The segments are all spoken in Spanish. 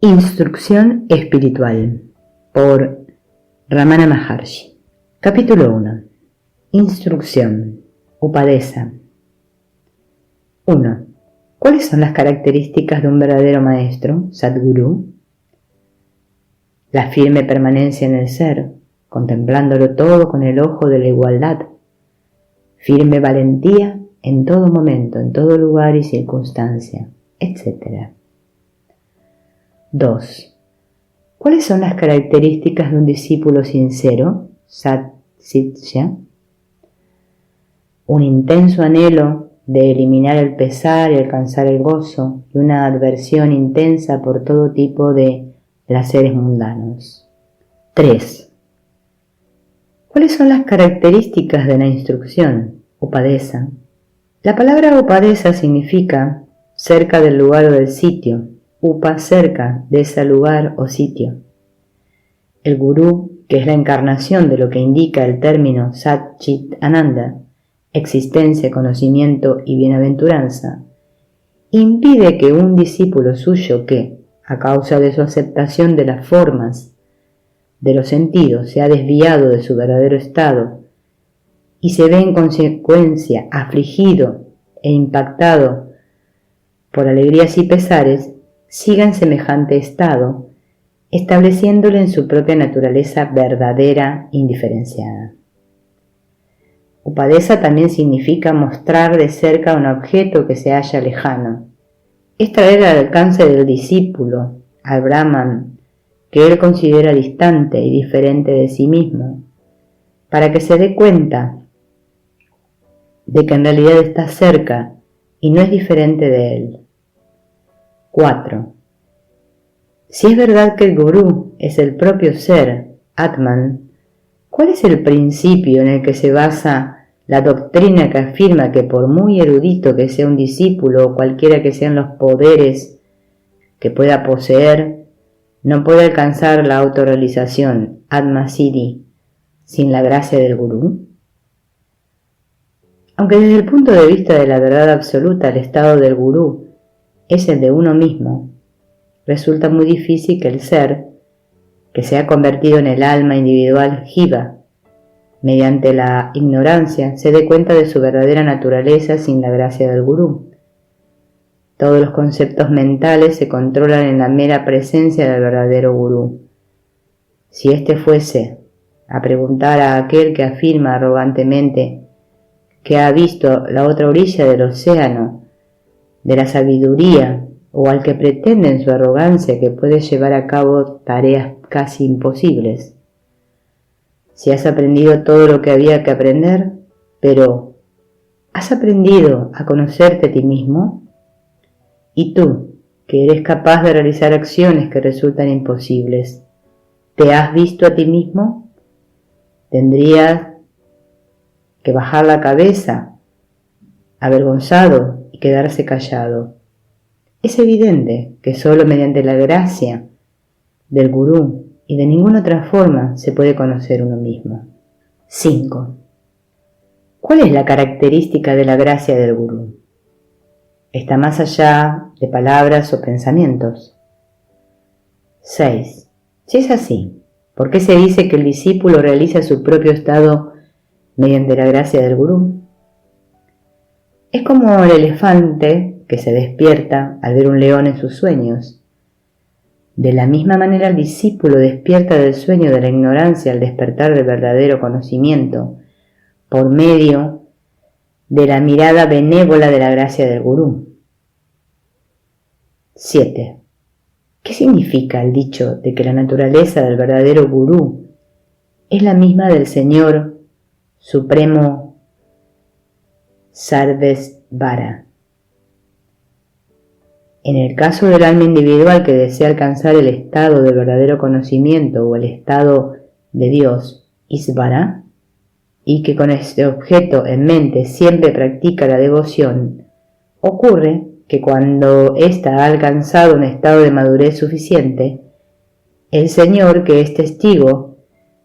Instrucción espiritual por Ramana Maharshi. Capítulo 1. Instrucción. Upadesa. 1. ¿Cuáles son las características de un verdadero maestro, Sadguru? La firme permanencia en el ser, contemplándolo todo con el ojo de la igualdad. Firme valentía en todo momento, en todo lugar y circunstancia, etc. 2. ¿Cuáles son las características de un discípulo sincero, Sat-Sitya? Un intenso anhelo de eliminar el pesar y alcanzar el gozo, y una adversión intensa por todo tipo de placeres mundanos. 3. ¿Cuáles son las características de la instrucción, Upadesa? La palabra Upadesa significa cerca del lugar o del sitio, Upa cerca de ese lugar o sitio. El gurú, que es la encarnación de lo que indica el término Sat Chit Ananda, existencia, conocimiento y bienaventuranza, impide que un discípulo suyo que, a causa de su aceptación de las formas, de los sentidos, se ha desviado de su verdadero estado y se ve en consecuencia afligido e impactado por alegrías y pesares, siga en semejante estado, estableciéndolo en su propia naturaleza verdadera indiferenciada. Upadesa también significa mostrar de cerca un objeto que se halla lejano. Es traer al alcance del discípulo, al Brahman, que él considera distante y diferente de sí mismo, para que se dé cuenta de que en realidad está cerca y no es diferente de él. 4. Si es verdad que el gurú es el propio ser, Atman, ¿cuál es el principio en el que se basa la doctrina que afirma que por muy erudito que sea un discípulo o cualquiera que sean los poderes que pueda poseer, no puede alcanzar la autorrealización, Atma Siddhi, sin la gracia del gurú? Aunque desde el punto de vista de la verdad absoluta el estado del gurú es el de uno mismo, resulta muy difícil que el ser, que se ha convertido en el alma individual Jiva, mediante la ignorancia, se dé cuenta de su verdadera naturaleza sin la gracia del gurú. Todos los conceptos mentales se controlan en la mera presencia del verdadero gurú. Si éste fuese a preguntar a aquel que afirma arrogantemente que ha visto la otra orilla del océano de la sabiduría, o al que pretende en su arrogancia que puede llevar a cabo tareas casi imposibles. Si has aprendido todo lo que había que aprender, pero ¿has aprendido a conocerte a ti mismo? Y tú, que eres capaz de realizar acciones que resultan imposibles, ¿te has visto a ti mismo? Tendrías que bajar la cabeza, avergonzado, y quedarse callado. Es evidente que sólo mediante la gracia del gurú y de ninguna otra forma se puede conocer uno mismo. 5. ¿Cuál es la característica de la gracia del gurú? Está más allá de palabras o pensamientos. 6. Si es así, ¿por qué se dice que el discípulo realiza su propio estado mediante la gracia del gurú? Es como el elefante que se despierta al ver un león en sus sueños. De la misma manera el discípulo despierta del sueño de la ignorancia al despertar del verdadero conocimiento, por medio de la mirada benévola de la gracia del gurú. 7. ¿Qué significa el dicho de que la naturaleza del verdadero gurú es la misma del Señor Supremo Sarvesvara? En el caso del alma individual que desea alcanzar el estado del verdadero conocimiento o el estado de Dios, Isvara, y que con este objeto en mente siempre practica la devoción, ocurre que cuando ésta ha alcanzado un estado de madurez suficiente, el Señor, que es testigo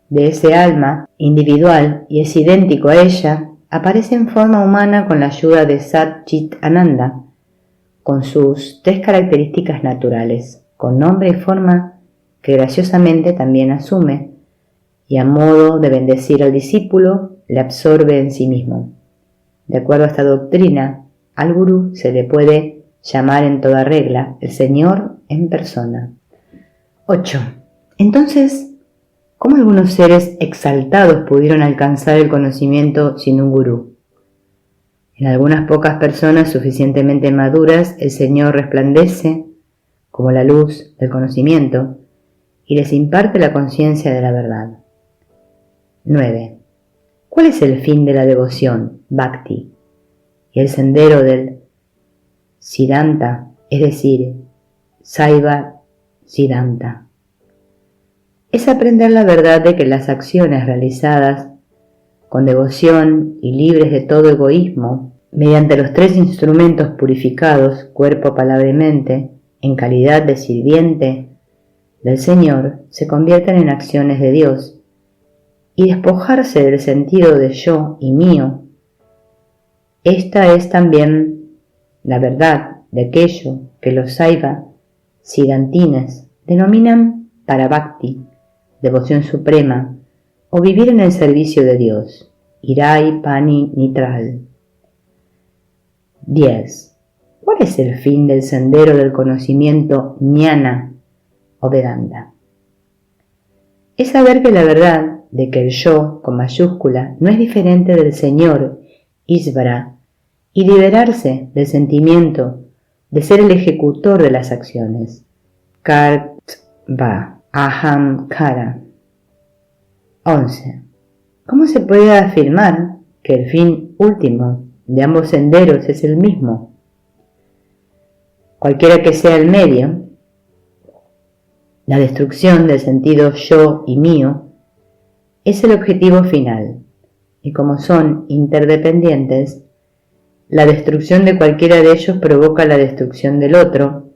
de ese alma individual y es idéntico a ella, aparece en forma humana con la ayuda de Sat Chit Ananda, con sus 3 características naturales, con nombre y forma que graciosamente también asume, y a modo de bendecir al discípulo, le absorbe en sí mismo. De acuerdo a esta doctrina, al gurú se le puede llamar en toda regla el Señor en persona. 8. Entonces, ¿cómo algunos seres exaltados pudieron alcanzar el conocimiento sin un gurú? En algunas pocas personas suficientemente maduras, el Señor resplandece como la luz del conocimiento y les imparte la conciencia de la verdad. 9. ¿Cuál es el fin de la devoción, Bhakti, y el sendero del Siddhanta, es decir, Saiva Siddhanta? Es aprender la verdad de que las acciones realizadas con devoción y libres de todo egoísmo, mediante los 3 instrumentos purificados, cuerpo, palabra y mente, en calidad de sirviente del Señor, se convierten en acciones de Dios, y despojarse del sentido de yo y mío. Esta es también la verdad de aquello que los Saiva Siddhantines denominan Parabhakti, devoción suprema, o vivir en el servicio de Dios, Irai Pani Nitral. 10. ¿Cuál es el fin del sendero del conocimiento Jnana o Vedanta? Es saber que la verdad de que el yo, con mayúscula, no es diferente del Señor, Isvara, y liberarse del sentimiento de ser el ejecutor de las acciones, Kartva, Aham Kara. 11. ¿Cómo se puede afirmar que el fin último de ambos senderos es el mismo? Cualquiera que sea el medio, la destrucción del sentido yo y mío es el objetivo final, y como son interdependientes, la destrucción de cualquiera de ellos provoca la destrucción del otro.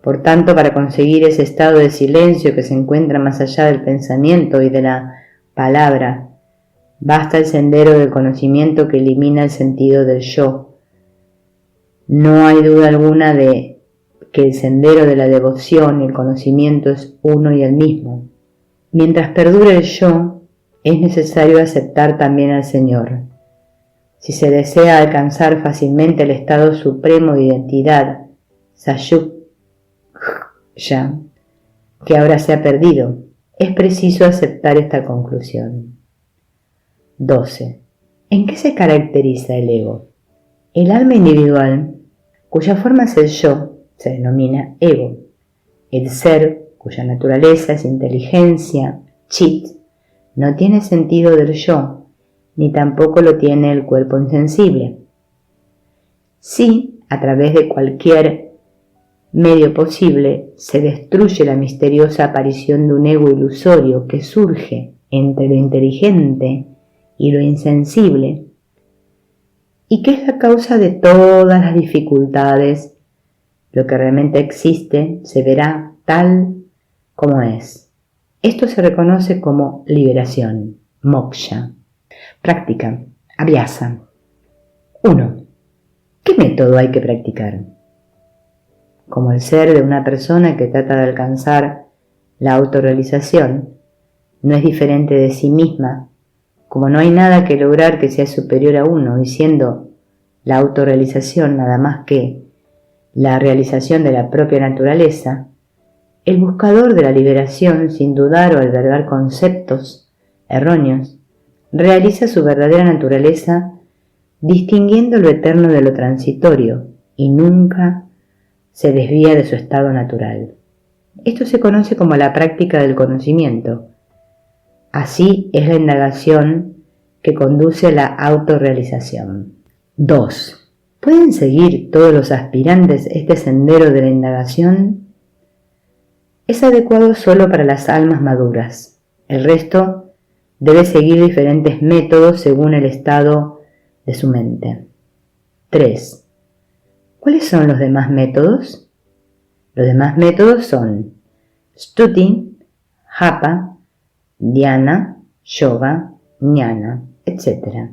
Por tanto, para conseguir ese estado de silencio que se encuentra más allá del pensamiento y de la palabra, basta el sendero del conocimiento que elimina el sentido del yo. No hay duda alguna de que el sendero de la devoción y el conocimiento es uno y el mismo. Mientras perdure el yo, es necesario aceptar también al Señor. Si se desea alcanzar fácilmente el estado supremo de identidad, Sayukya, que ahora se ha perdido, es preciso aceptar esta conclusión. 12. ¿En qué se caracteriza el ego? El alma individual, cuya forma es el yo, se denomina ego. El ser, cuya naturaleza es inteligencia, chit, no tiene sentido del yo, ni tampoco lo tiene el cuerpo insensible. Sí, a través de cualquier medio posible, se destruye la misteriosa aparición de un ego ilusorio que surge entre lo inteligente y lo insensible, y que es la causa de todas las dificultades. Lo que realmente existe se verá tal como es. Esto se reconoce como liberación, moksha. Práctica, abhyasa. 1. ¿Qué método hay que practicar? Como el ser de una persona que trata de alcanzar la autorrealización no es diferente de sí misma, como no hay nada que lograr que sea superior a uno, y siendo la autorrealización nada más que la realización de la propia naturaleza, el buscador de la liberación, sin dudar o albergar conceptos erróneos, realiza su verdadera naturaleza distinguiendo lo eterno de lo transitorio y nunca se desvía de su estado natural. Esto se conoce como la práctica del conocimiento. Así es la indagación que conduce a la autorrealización. 2. ¿Pueden seguir todos los aspirantes este sendero de la indagación? Es adecuado solo para las almas maduras. El resto debe seguir diferentes métodos según el estado de su mente. 3. ¿Cuáles son los demás métodos? Los demás métodos son Stuti, Japa, Dhyana, Yoga, Jnana, etc.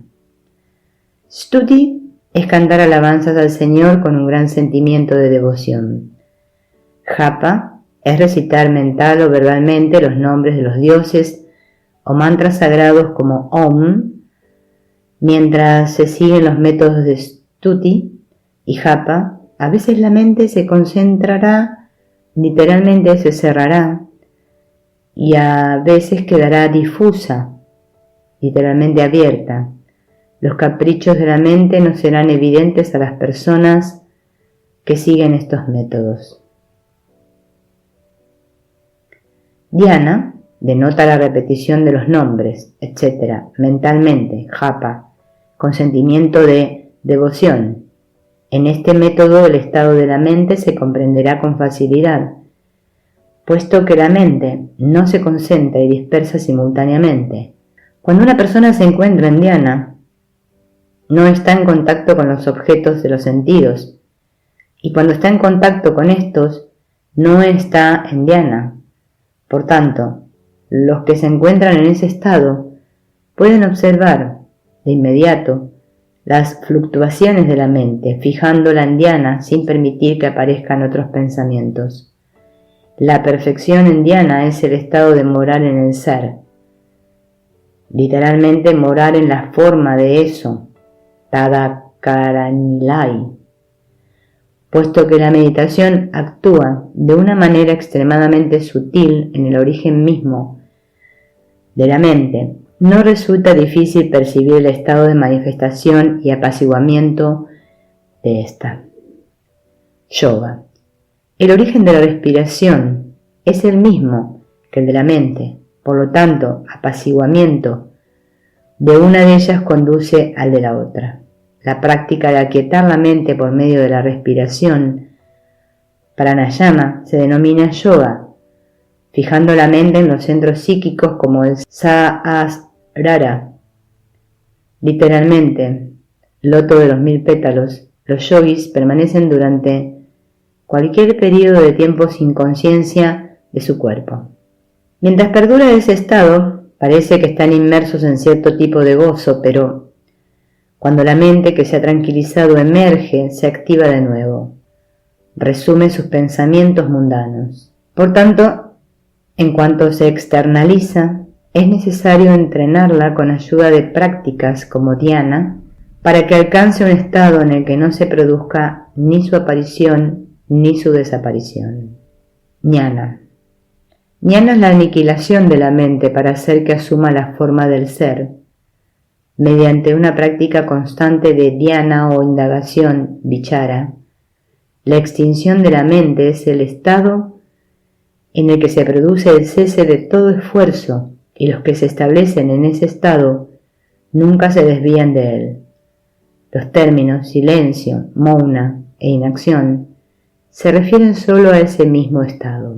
Stuti es cantar alabanzas al Señor con un gran sentimiento de devoción. Japa es recitar mental o verbalmente los nombres de los dioses o mantras sagrados como Om, mientras se siguen los métodos de Stuti y Japa. A veces la mente se concentrará, literalmente se cerrará, y a veces quedará difusa, literalmente abierta. Los caprichos de la mente no serán evidentes a las personas que siguen estos métodos. Dhyana denota la repetición de los nombres, etc., mentalmente, japa, con sentimiento de devoción. En este método el estado de la mente se comprenderá con facilidad, puesto que la mente no se concentra y dispersa simultáneamente. Cuando una persona se encuentra en dhyana, no está en contacto con los objetos de los sentidos, y cuando está en contacto con estos, no está en dhyana. Por tanto, los que se encuentran en ese estado pueden observar de inmediato las fluctuaciones de la mente, fijándola en dhyana sin permitir que aparezcan otros pensamientos. La perfección en dhyana es el estado de morar en el ser, literalmente morar en la forma de eso, Tadakaranilai, puesto que la meditación actúa de una manera extremadamente sutil en el origen mismo de la mente. No resulta difícil percibir el estado de manifestación y apaciguamiento de esta. Yoga. El origen de la respiración es el mismo que el de la mente, por lo tanto, apaciguamiento de una de ellas conduce al de la otra. La práctica de aquietar la mente por medio de la respiración, pranayama, se denomina yoga, fijando la mente en los centros psíquicos como el Sahasrara. Literalmente, loto de los 1000 pétalos, los yogis permanecen durante cualquier periodo de tiempo sin conciencia de su cuerpo. Mientras perdura ese estado, parece que están inmersos en cierto tipo de gozo, pero cuando la mente que se ha tranquilizado emerge, se activa de nuevo, resume sus pensamientos mundanos. Por tanto, en cuanto se externaliza, es necesario entrenarla con ayuda de prácticas como dhyana para que alcance un estado en el que no se produzca ni su aparición ni su desaparición. Jnana. Jnana es la aniquilación de la mente para hacer que asuma la forma del ser. Mediante una práctica constante de dhyana o indagación, vichara, la extinción de la mente es el estado en el que se produce el cese de todo esfuerzo, y los que se establecen en ese estado nunca se desvían de él. Los términos silencio, mouna e inacción se refieren solo a ese mismo estado.